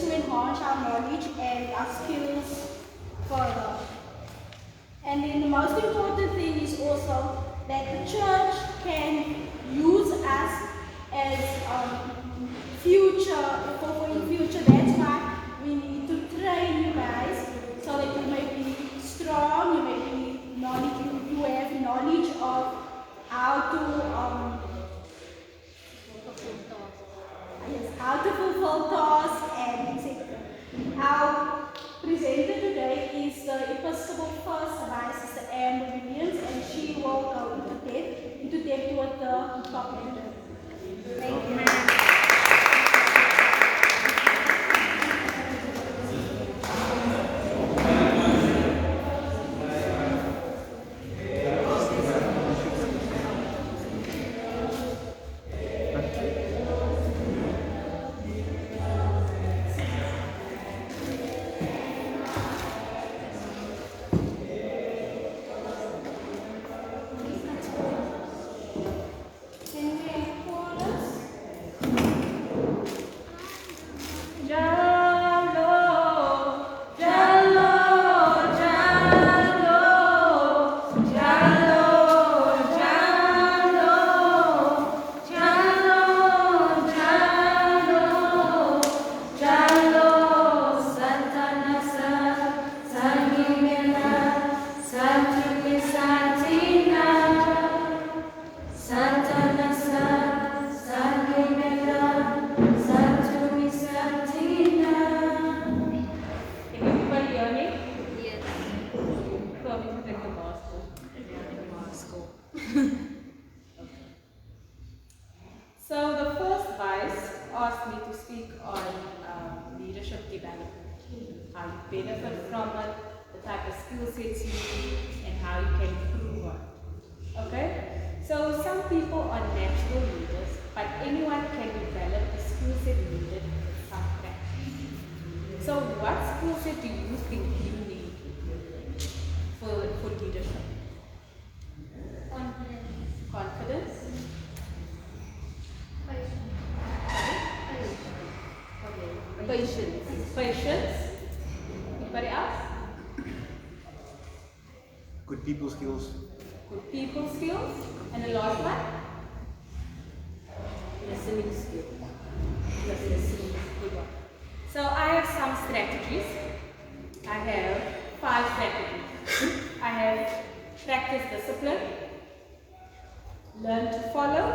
to enhance our knowledge and our skills further. And then the most important thing is also that the church can use us as in future. That's why we need to train you guys so that you may be strong, you may be knowledge, you have knowledge of how to fulfill tasks and etc. Our presenter today is the Episcopal First by Sister Anne Williams, and she will go into depth with the topic. Thank you. So the first vice asked me to speak on leadership development, how you benefit from it, the type of skill sets you need, and how you can improve on it. Okay? So some people are natural leaders, but anyone can develop the skill set needed with some practice. So what skill set do you think you need for leadership? Confidence. Patience. Anybody else? Good people skills. Good people skills. And the last one? Listening skills. Listening. Good one. So I have some strategies. I have 5 strategies. I have practice discipline, learn to follow,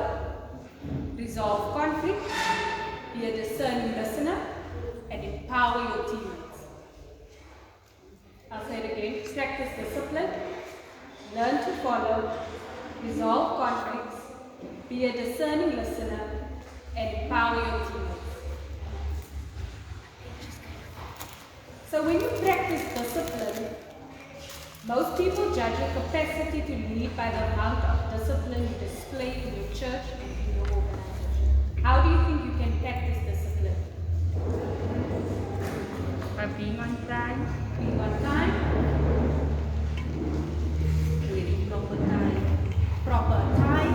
resolve conflict, be a discerning listener, and empower your teammates. I'll say it again. Practice discipline, learn to follow, resolve conflicts, be a discerning listener, and empower your teammates. So when you practice discipline, most people judge your capacity to lead by the amount of discipline you display in your church and in your organization. How do you think you can practice discipline? By being on time. Being on time. Doing proper time. Proper time.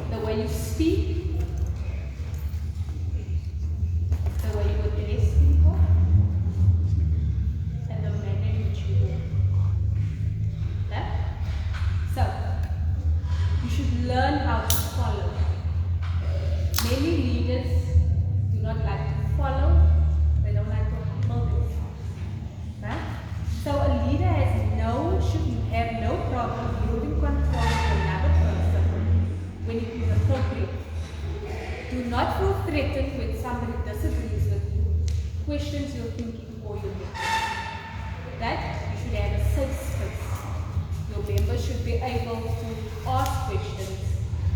The way you speak. The way you address people. And the manner in which you walk. Okay? So, you should learn how to follow. Many leaders do not like to follow, they don't like to humble themselves. Right? So a leader should have no problem yielding control to another person when it is appropriate. Do not feel threatened when somebody disagrees with you, questions your thinking or your methods. That you should have a safe space. Your members should be able to ask questions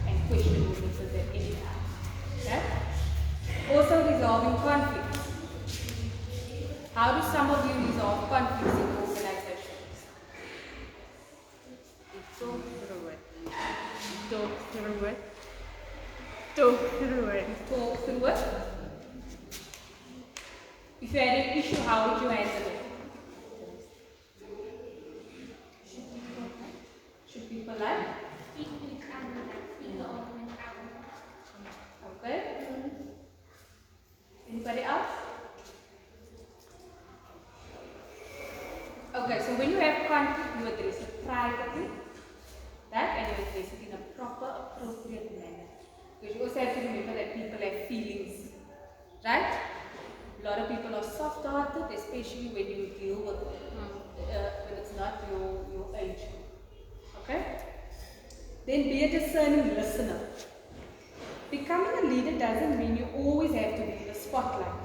and question your methods at any time. Okay? Also resolving conflicts. How do some of you resolve conflicts in organizations? Talk through it. Talk through it. Talk through it. Talk through it. If you had an issue, how would you handle it? Should be polite. Okay. conflict, you address it privately, right? And you address it in a proper, appropriate manner. Because you also have to remember that people have feelings, right? A lot of people are soft-hearted, especially when you deal with when it's not your age. Okay? Then be a discerning listener. Becoming a leader doesn't mean you always have to be in the spotlight.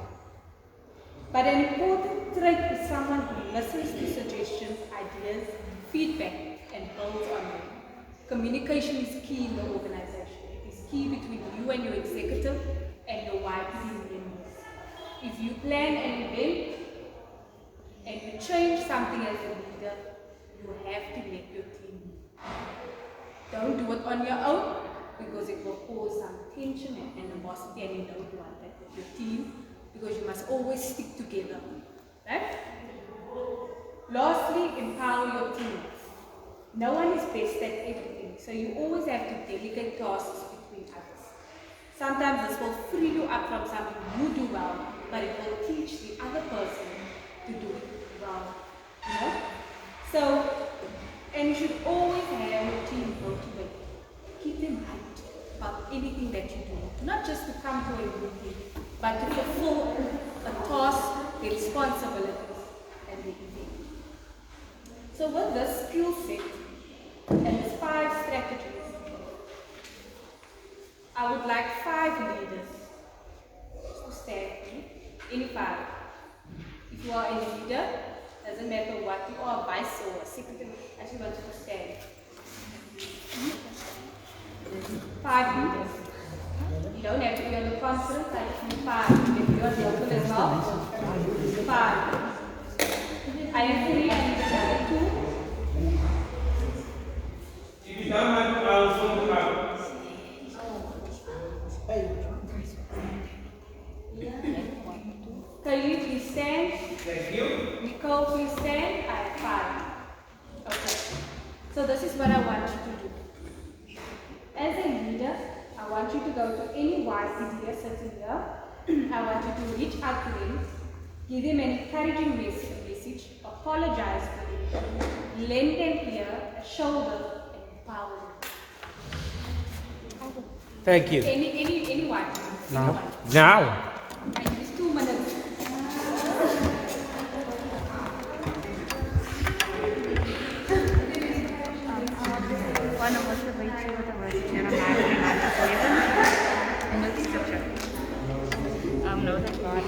But an important trait is someone who listens to suggestions, ideas, feedback, and builds on them. Communication is key in the organization. It is key between you and your executive and your wider team members. If you plan an event and you change something as a leader, you have to let your team know. Don't do it on your own because it will cause some tension and animosity, and you don't want that with your team because you must always stick together. Right? Lastly, empower your team. No one is best at everything, so you always have to delegate tasks between others. Sometimes this will free you up from something you do well, but it will teach the other person to do it well. You know? So, and you should always have your team motivated. Keep them hyped about anything that you do. Not just to come to a meeting, but to fulfill a task, the responsibilities, and the event. So with this skill set and these 5 strategies, I would like 5 leaders to stand for me. Any 5. If you are a leader, doesn't matter what you are, vice or a secretary, I just want you to stand. 5 leaders. You don't have to be on the conference, I just need 5. If you are local as well, 5. Are you free? I need another 2. If you don't mind, I'll phone them out. Can you please stand? Thank you. Nicole, please stand. I have 5. Okay. So this is what I want you to do. As a leader, I want you to go to any YCD sitting here. I want you to reach out to them, give them an encouraging message, apologize to them, lend them ear, a shoulder, and empower them. Thank you. Anyone? Now. Now. And it's 2 minutes. One of us the way to the right here and no description. No, that's not.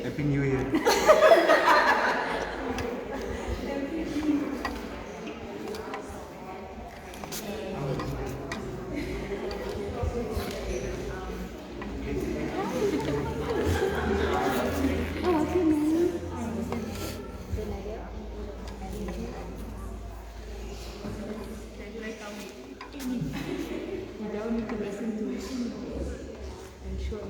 Happy New Year. You don't need to listen to it. I'm sure.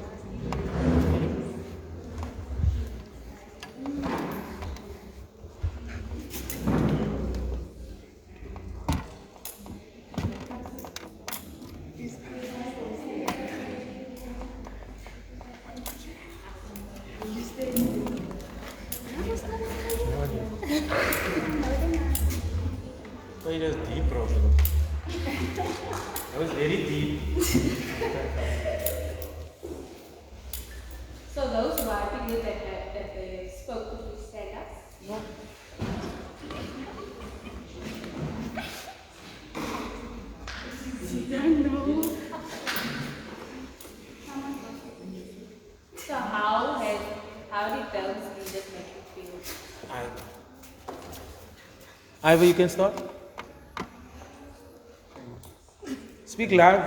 Oh, it was deep, bro. That was very deep. So those writing that they spoke to, please stand up. No. So how did those leaders make you feel? Ivor, you can start. Speak loud.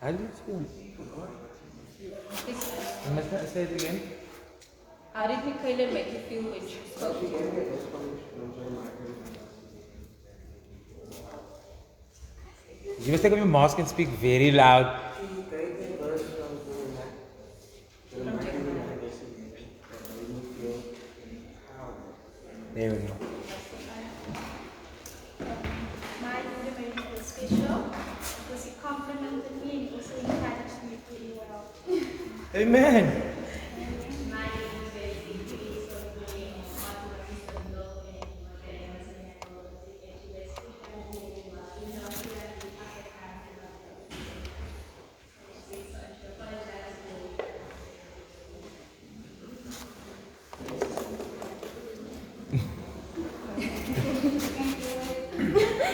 How did it feel? You must not say it again. How did Michaela make you feel when she spoke to you? You must take off your mask and speak very loud. My There we go. leader made me feel special Amen.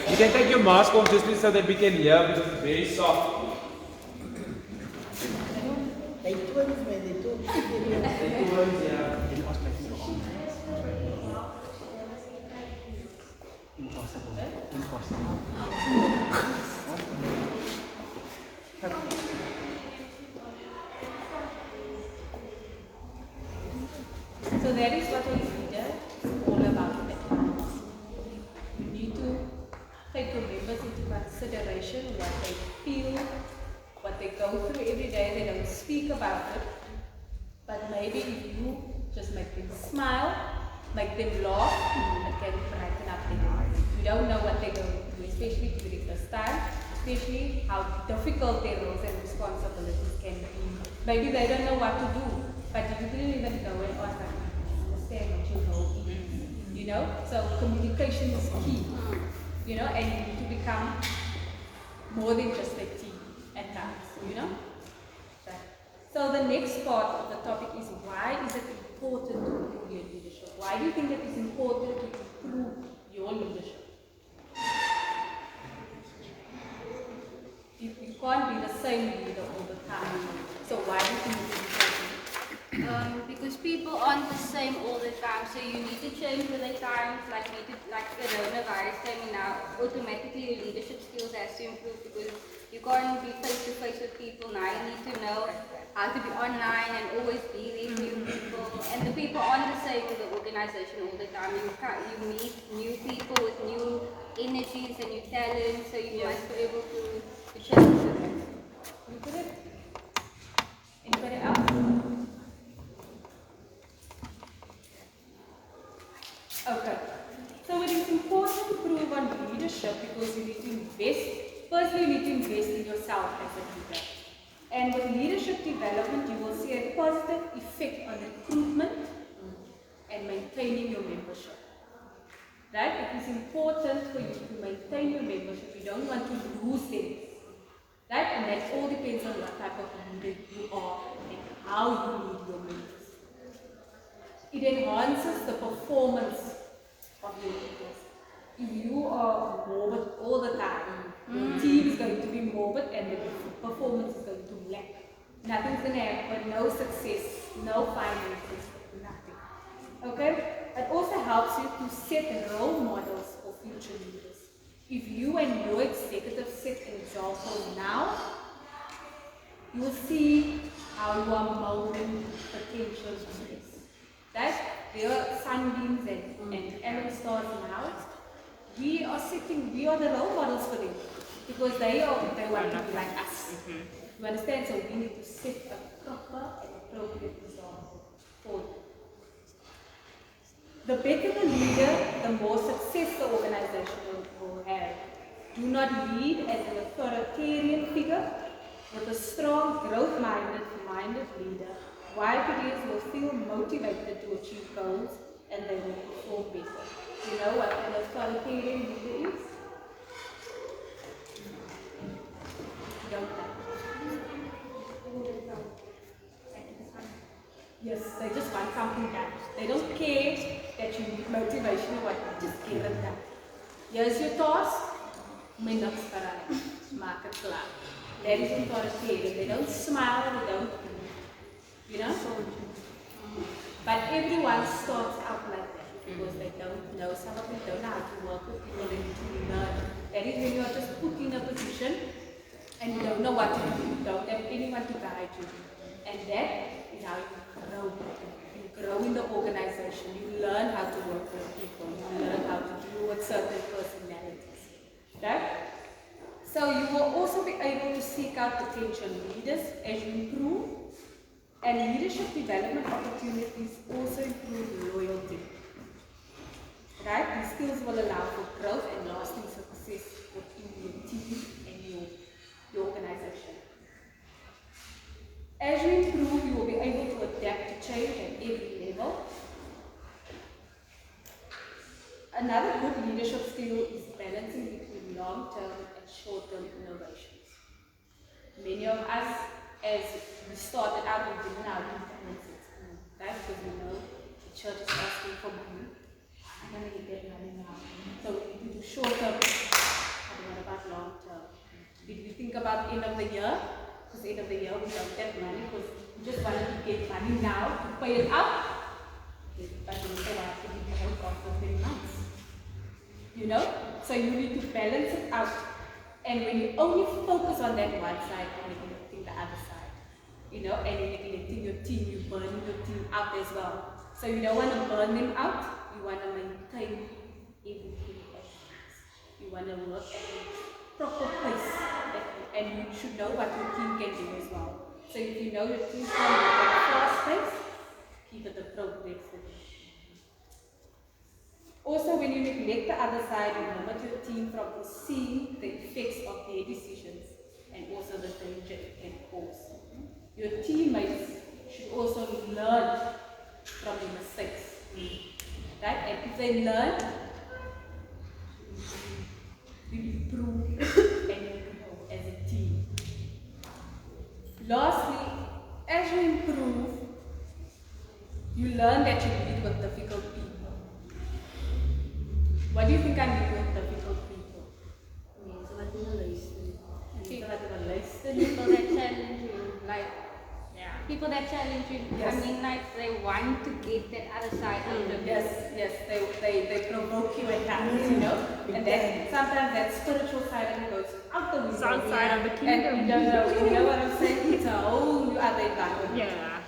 You can take your mask off just so that we can hear because it's very soft. They twins, man, they do. So that is what a leader is all about. You need to take your members into consideration, what they feel, what they go through every day. They don't speak about it. But maybe if you just make them smile, make them laugh, it can brighten up their day. You don't know what they're going through, especially during this time, especially how difficult their roles and responsibilities can be. Maybe they don't know what to do, but you didn't even go and ask them to understand what your role is. You know? So communication is key. You know, and you need to become more than just a team at times, you know? So the next part of the topic is why is it important to improve your leadership? Why do you think it is important to improve your leadership? You can't be the same leader all the time. So why do you think it is important? Because people aren't the same all the time, so you need to change with the times. Like coronavirus came now, automatically your leadership skills has to improve because you can't be face to face with people now. You need to know how to be online and always be there for your people. And the people aren't the same in the organization all the time. You meet new people with new energies and new talents, so you must be able to change with them. You put it? Anybody else? Okay. So it is important to improve on leadership because you need to invest. Firstly, you need to invest in yourself as a leader. And with leadership development, you will see a positive effect on recruitment and maintaining your membership. Right? It is important for you to maintain your membership. You don't want to lose them. Right? And that all depends on what type of leader you are and how you lead your members. It enhances the performance of your leaders. If you are morbid all the time, your team is going to be morbid and the performance is going to lack. Nothing's going to happen, no success, no finances, nothing. Okay? It also helps you to set role models for future leaders. If you and your executives set an example now, you will see how you are molding potential leaders. Right? There are sunbeams and Ellen stars now. We are the role models for them because they want to be like us. You understand? So we need to set a proper and appropriate example for them. The better the leader, the more success the organization will have. Do not lead as an authoritarian figure. With a strong, growth-minded leader, YPDs will feel motivated to achieve goals and they will perform better. You know what an authoritarian leader is? You don't know. Yes, they just want something done. They don't care that you need motivation or what, just get it done. Here's your task, minutes mark it clear. That is authoritarian. They don't smile, they don't, you know? But everyone starts out like that because they don't know, some of them don't know how to work with people, they need to learn. That is when you are just put in a position and you don't know what to do, you don't have anyone to guide you. And that is how you grow. You grow in the organization, you learn how to work with people, you learn how to deal with certain personalities. Right? So you will also be able to seek out potential leaders as you improve, and leadership development opportunities also improve loyalty. Right? These skills will allow for growth and lasting success within your team and your organization. As you improve, you will Another good leadership skill is balancing between long-term and short-term innovations. Many of us, as we started out, we didn't know how to balance it, right? Because we know the church is asking for money. I'm going to get that money now. So we do short-term, but what about long-term? Did we think about end of the year? Because end of the year we don't get money because we just wanted to get money now to pay it out. But we also want to be paid after 3 months. You know? So you need to balance it out. And when you only focus on that one side, you're neglecting the other side. You know, and you're neglecting your team, you're burning your team out as well. So you don't want to burn them out, you want to maintain everything as is. You want to work at a proper pace. And you should know what your team can do as well. So if you know your team can work at a fast pace, keep it appropriate for them. Also, when you neglect the other side, you limit your team from seeing the effects of their decisions and also the danger it can cause. Your teammates should also learn from their mistakes. Right? And if they learn, you improve and you grow as a team. Lastly, as you improve, you learn that you lead with difficult people. What do you think I mean with difficult people? People that challenge you, like people that challenge you. Yes. I mean, like they want to get that other side out of you. Yes, they provoke you at times, you know, and that sometimes that spiritual side of it goes out the window. Outside of the kingdom. And you know what I'm saying? It's a whole new other environment. Yeah.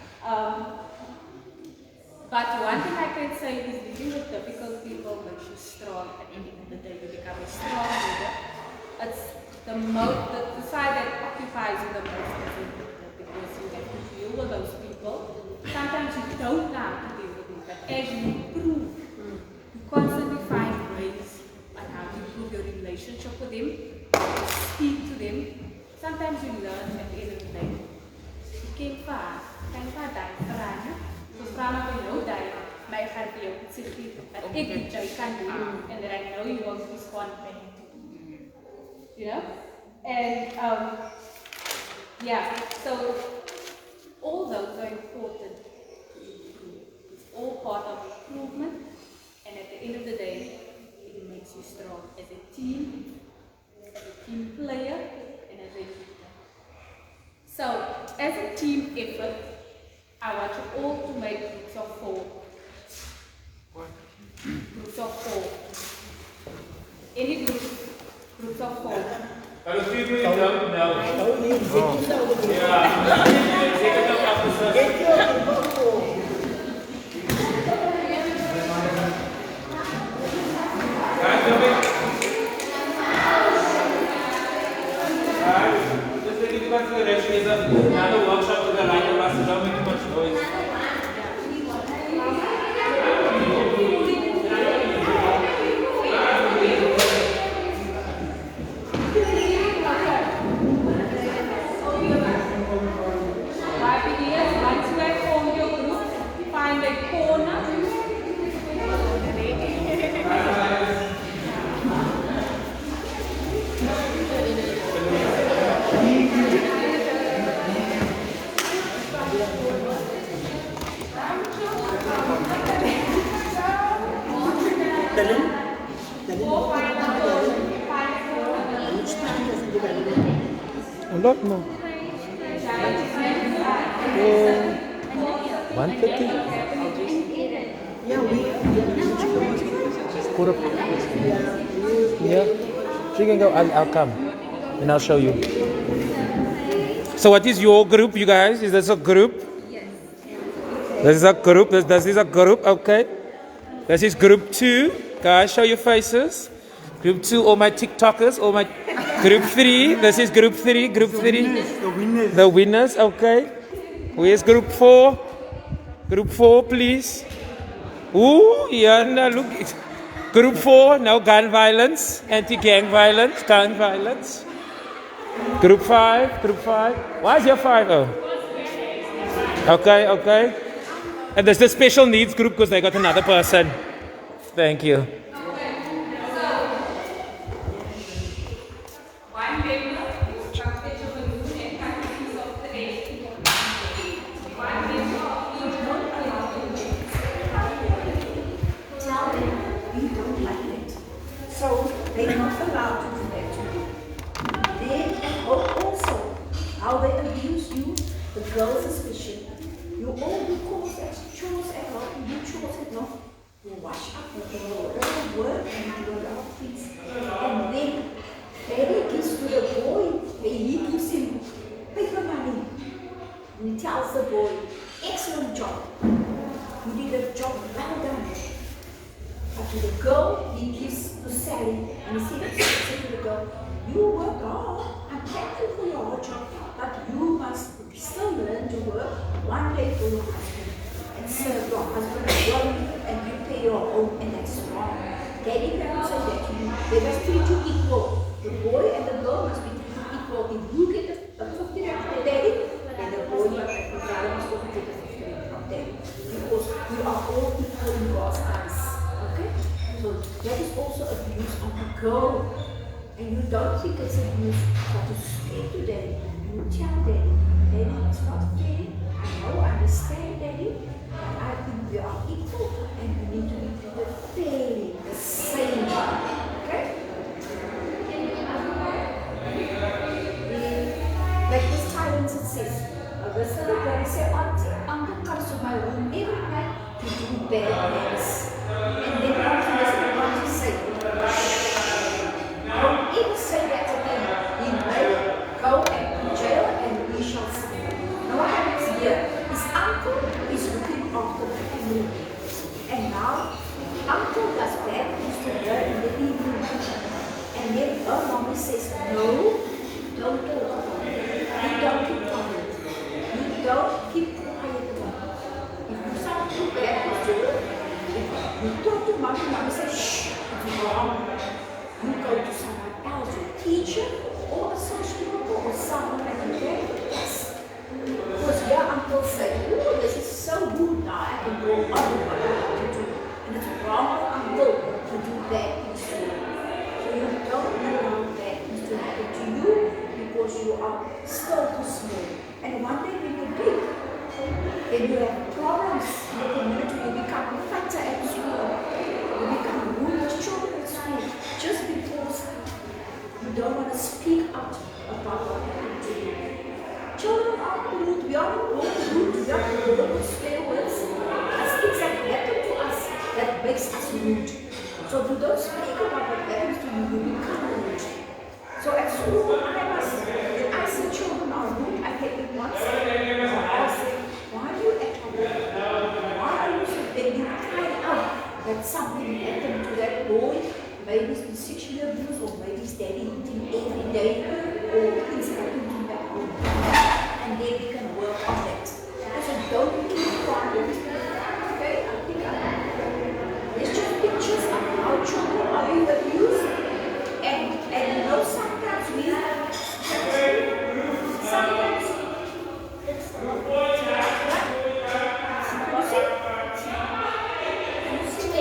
But one thing I can say is dealing with difficult people makes you strong. At the end of the day, you become a strong leader. It's the side that occupies you the most is difficult because you have to deal with those people. Sometimes you don't know how to deal with them, but as you improve, you constantly find ways on how to improve your relationship with them, speak to them. Sometimes you learn at the end of the day. You came far, die for dus vraag van jou daar, mij gaat jou zeggen dat ik dit jou kan doen, and that I know you won't respond back to me. You know? And yeah, so all those are important to improve. It's all part of improvement, and at the end of the day, it makes you strong as a team player, and as a leader. So, as a team effort, I want you all to make groups of 4. Groups of 4. Any groups of 4. Those people you don't know. Oh, nee, zit je zo weer. Yeah. Take it up after Get service. your bubble. Guys, come in. Guys, just take it back to the rest. There's another workshop with the line of us. Don't make too much noise. Once you have formed your group, find a corner. A lot more. 1:30. Yeah, Quarter. Yeah. She can go. I'll come, and I'll show you. So, what is your group, you guys? Is this a group? Yes. This is a group. This is a group. Okay. This is group 2. Guys, show your faces. Group 2, all my TikTokers, all my group 3. This is group 3. Group 3. the winners. The winners, okay. Where's group 4? Group 4, please. Ooh, yeah, now look. Group 4, now gun violence, anti-gang violence, gun violence. Group 5, group 5. Why is your 5? Oh. Okay, okay. And there's the special needs group because they got another person. Thank you. allowed to do that to you. Then, and also, how they abuse you, the girls especially. You all do chores at home, you do chores at home. You wash up, you do a lot of work, and you do a lot of things. And then, Daddy gives to the boy, and he gives him paper money. And he tells the boy, excellent job. You did a job well done. But to the girl, he gives a salary. And he said to the girl, you work hard, I'm thankful for your hard job, but you must still learn to work one day for your husband. And serve your husband well, and you pay your home, and that's wrong. Daddy cannot say that to you. They must treat you equal. The boy and the girl must be treated equal. If you get the 50 rand from daddy, then the boy, the brother must also get the 50 rand from daddy. Because we are all equal in God's eyes. Okay? So that is also abuse of a girl. And you don't think it's abuse, but to speak to daddy, you tell daddy, daddy, it's not fair. I know, I understand daddy, but I think we are equal and we need to be treated fairly, the same. Okay? Like this silence it says, Alyssa the girl said, Auntie, Uncle comes to my room every night to do bad things. And then Auntie doesn't want to say, don't even say that to him. He may go and jail and we shall see. Now what happens here? His uncle is looking after the family. And now, uncle does bad things to her in the evening. And then her mommy says, no, don't talk about it. You don't keep quiet. You don't keep quiet about it. If you start to do bad things to her, if you talk to mommy, mommy says, shh, it's wrong. You go to someone else, a teacher, or a social worker, or someone like that. Yes. Because your uncle said, oh, this is so good now, I can go on what I want to do. And it's wrong for uncle to do bad things to you. So you don't allow bad things to happen to you because you are still too small. And one day when you're big, then you have problems in the community, you become a fighter at school, you become rude children at school, just because you don't want to speak out about what happened to you. Children are rude, we are not rude, we are born with swear words. As things that happen to us, that makes us rude. So if you don't speak about what happens to you, you become rude. So at school, when I see children are rude, I take it once, and I say, why are you acting rude? Why are you so big? You find out that something happened to that boy. Maybe it's been sexually abused, or maybe his daddy eating every day, or things happen to him at home. And then we can work on that. So don't keep quiet. Okay? I think there's just pictures of how children are being abused. And you know, sometimes we have sometimes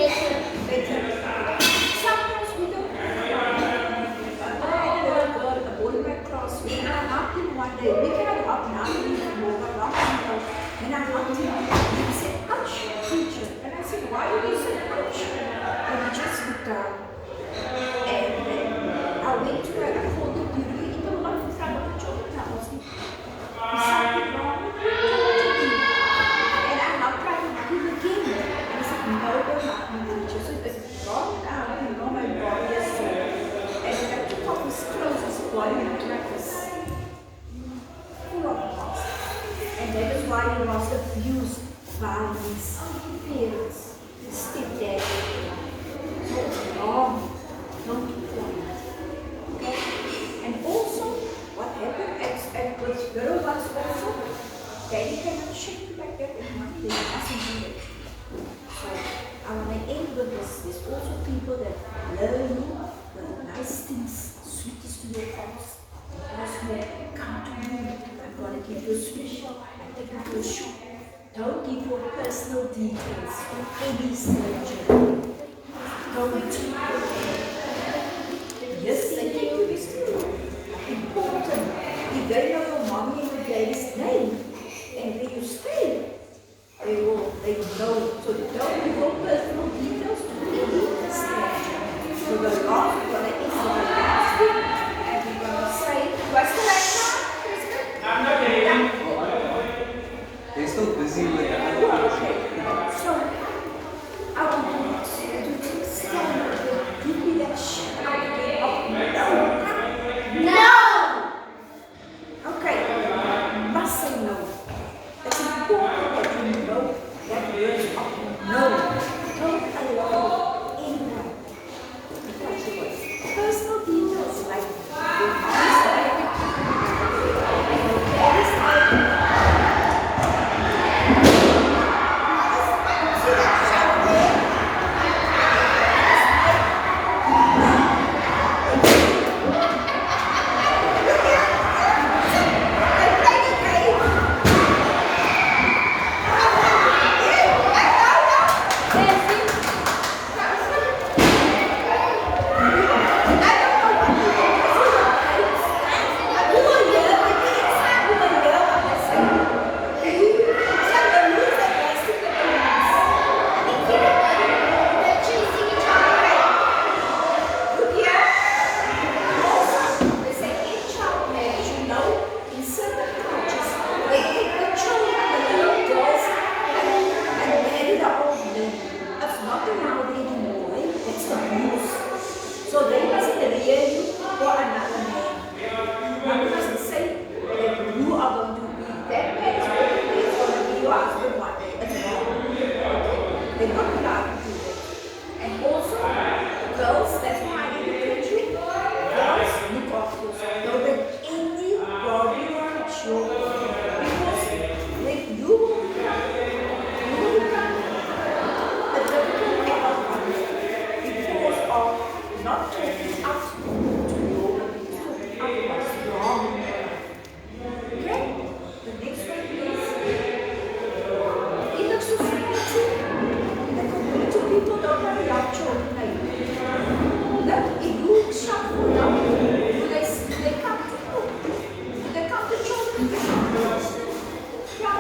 it's better. Sometimes we don't. I had a girl, a boy in my class. When I hugged him one day, we cannot hug now anymore, but long ago, when I hugged him, he said, ouch, teacher. And I said, why did you say ouch? And he just looked down. And then I went to her and I told him, do you even want in front of the children? I was like, is something wrong with you? And I hugged her and hugged him again. And he said, no, don't hug me, teacher. So it's wrong now, you know my body is sore. And when I took off his clothes, his body looked like this. Full of marks. And that is why he was abused by his parents, his stepdad. So it's wrong. Don't keep quiet. Okay? And also, what happened with girl was also, daddy cannot shake you like that in one day. He doesn't do it. So I want to end with this. There's also people that learn the nice things, sweetest to your hearts. Come to me. I'm going to give you a special. I take you to a shop. Don't give your personal details to any stranger. Don't do yes, they take you this important. If they know your mommy and your daddy's name and where you stay, they know. So don't give your personal details to any stranger. So the last one is So they must rear you for another man. One must say that you are going to be that man's wife, is going to be your husband one day. It's wrong. They're not allowed to do that. And also, girls, that's why I encourage you. Girls, look after yourself. Don't let anybody touch you. Because when you will become a difficult adult because of not talking out to you, talking out what's wrong. Okay? The next one is in the society, the community people don't have young children like you. That if you shop for them, they come to you. They come to children. Yeah.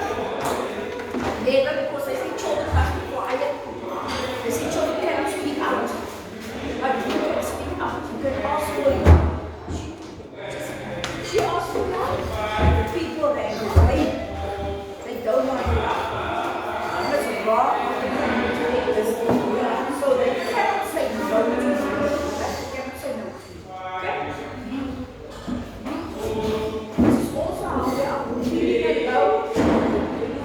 Never, because they say children must be quiet. They say children cannot speak out. But you can speak out. You can ask for help. She asked for help. People that they don't want to help. That's wrong. So they cannot say no to you. They cannot say no to you. Okay? This is also how they are feeling low.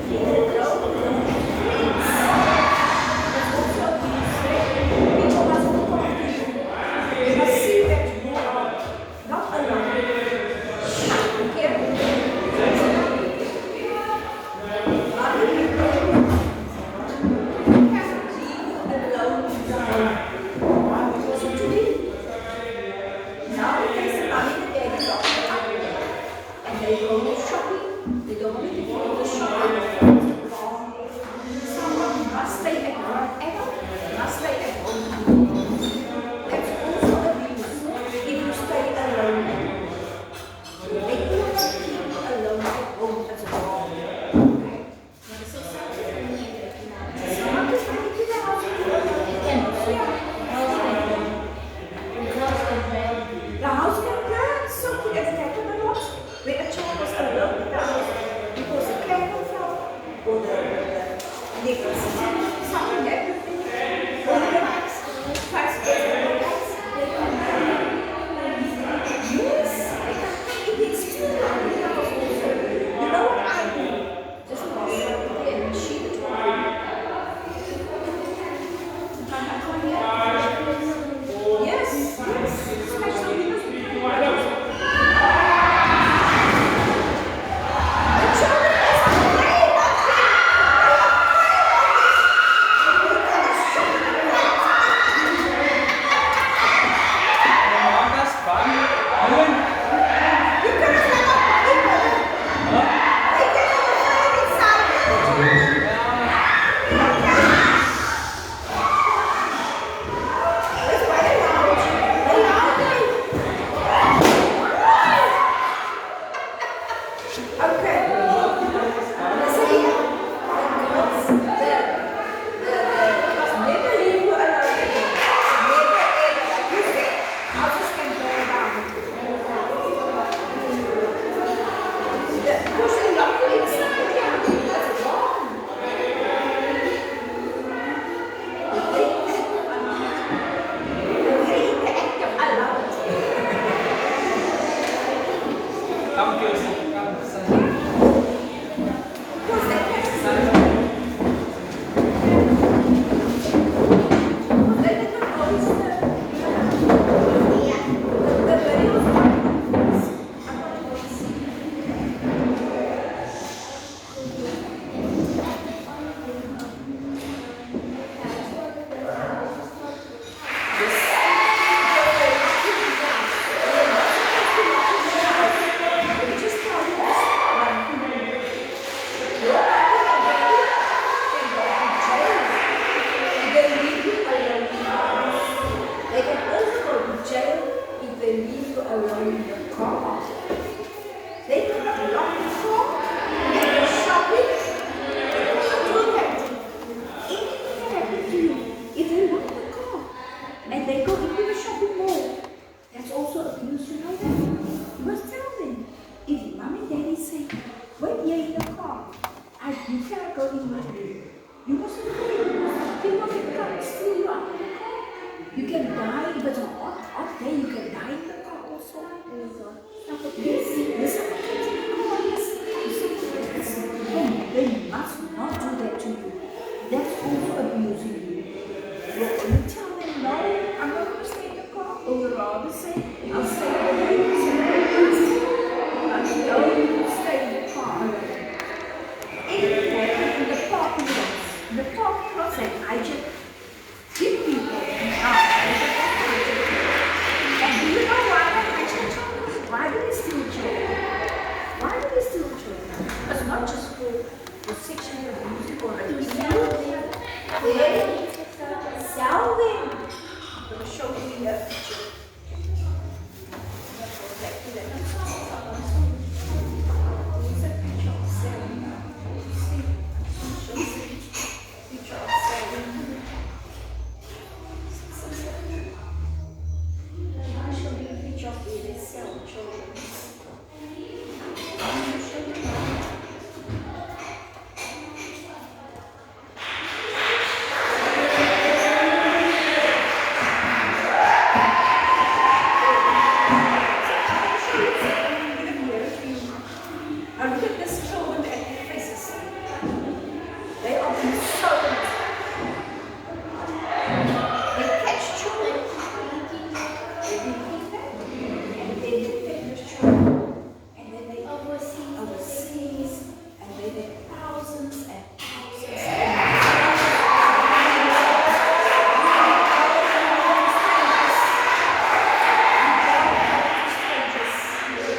Feeling low. That's also people must look after you. They must see that you are not alone. They go shopping, they don't want to go to shopping. Someone must stay at home, everyone must stay at home. That's also abuse if you stay alone. They cannot keep you alone at home, that's wrong. Okay? Someone can come into the house and the house can burn, so it has happened a lot. When a child was alone in the house because the candle fell or the electricity, something happened, or the fast yes, it is too loud in the house also. You know what I do? Just last night again, she told me. Yes, especially because You tell them, no, I'm not going to stay in the car. Or you rather say, I'll stay with you. But don't stay in the car. In the parking lots. In the parking lots, and I just give people now. And do you know why I just told them? Why do they steal children? Why do they steal children? It's not just for sexual abuse or rape. They sell them. I'm going to show you a picture. Here's a picture of selling. See? Picture of selling. I'll show you a picture of where they sell children. I'll show you now. Now look at this children at their faces. They are being sold. They catch children. They repeat that. And then they finish children. And then they overseas. And they make thousands and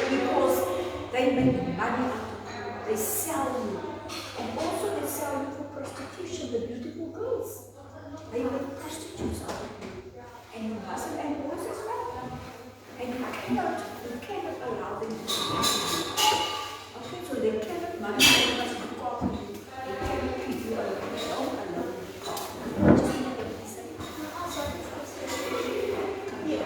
because they make money. They sell you. And also they sell you for prostitution, the beautiful girls. They make prostitutes out of you. And you mustn't, and boys as well. And you cannot allow them to do that. Okay, so they cannot money, they must look after you. They cannot keep you alone. Don't allow them to call. Just let them say. Come here.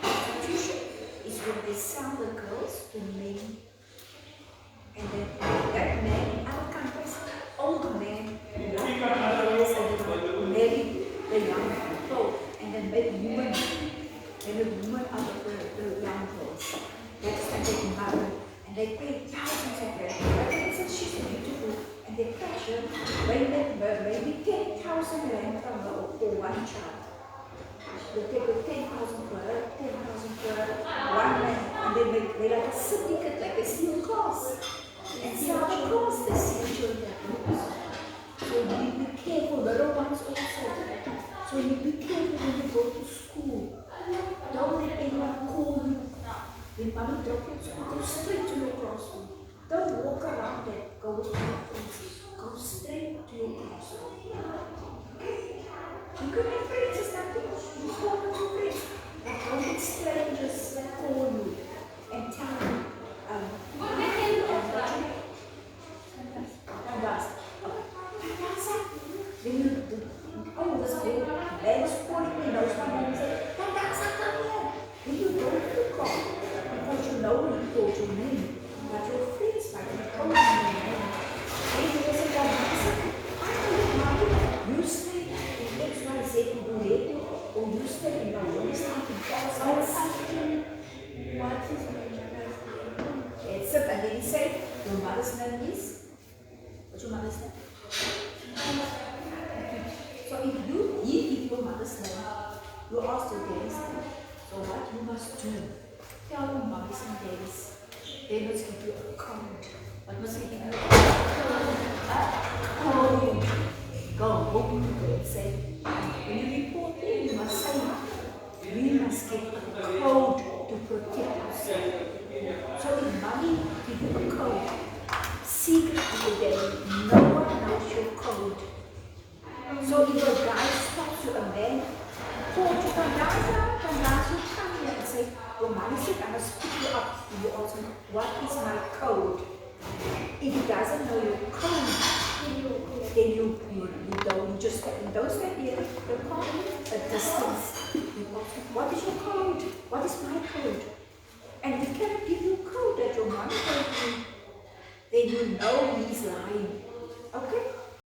Prostitution is when they sell the girls to men. And then that man in other countries, old man, marry the young girl, and then make women, and the woman out of the young girls. That's when they marry, and they pay thousands of rand. They say she's beautiful, and they catch her, they make maybe 10,000 rand from her for one child. They take 10,000 for her, 10,000 for her, one man, and they like a syndicate, like a steal cars. And sell the cars, they steal children. So you need to be careful, little ones also. So you be careful when you go to school. Don't let anyone call you. When mommy drop you at school, go straight to your classroom. Don't walk around and go with your friends. Go straight to your classroom. You can have friends, it's nothing. You call them your friends. But don't let strangers call you and tell you. Then you oh, this girl, man is calling me, knows my name, say, come here. Then you go to the car, because you know you called your name, but your friends might be calling your name. Then you will say, I know your mommy, you stay in XYZ in Buleto, or you stay in the Wednesday in Gaza. What is my mother's name? It's and then he said, your mother's name is? What's your mother's name? So if you give your mother's name, you ask your daddy's name. So what you must do, tell your mothers and daddies, they must give you a code. What must they give you? A code. Go home and say, when you report there, you must say, we must get a code to protect ourselves. So if mommy gives you a code, secret to your daddy, no one knows your code. So if a guy stops you, a man, call you, come down, you come here and say, well, mommy said I must pick you up. You ask me, what is my code? If he doesn't know your code, then you just don't stand here, you call him a distance. You ask him, what is your code? What is my code? And he cannot give you a code that your mommy told you, then you know he's lying. Okay?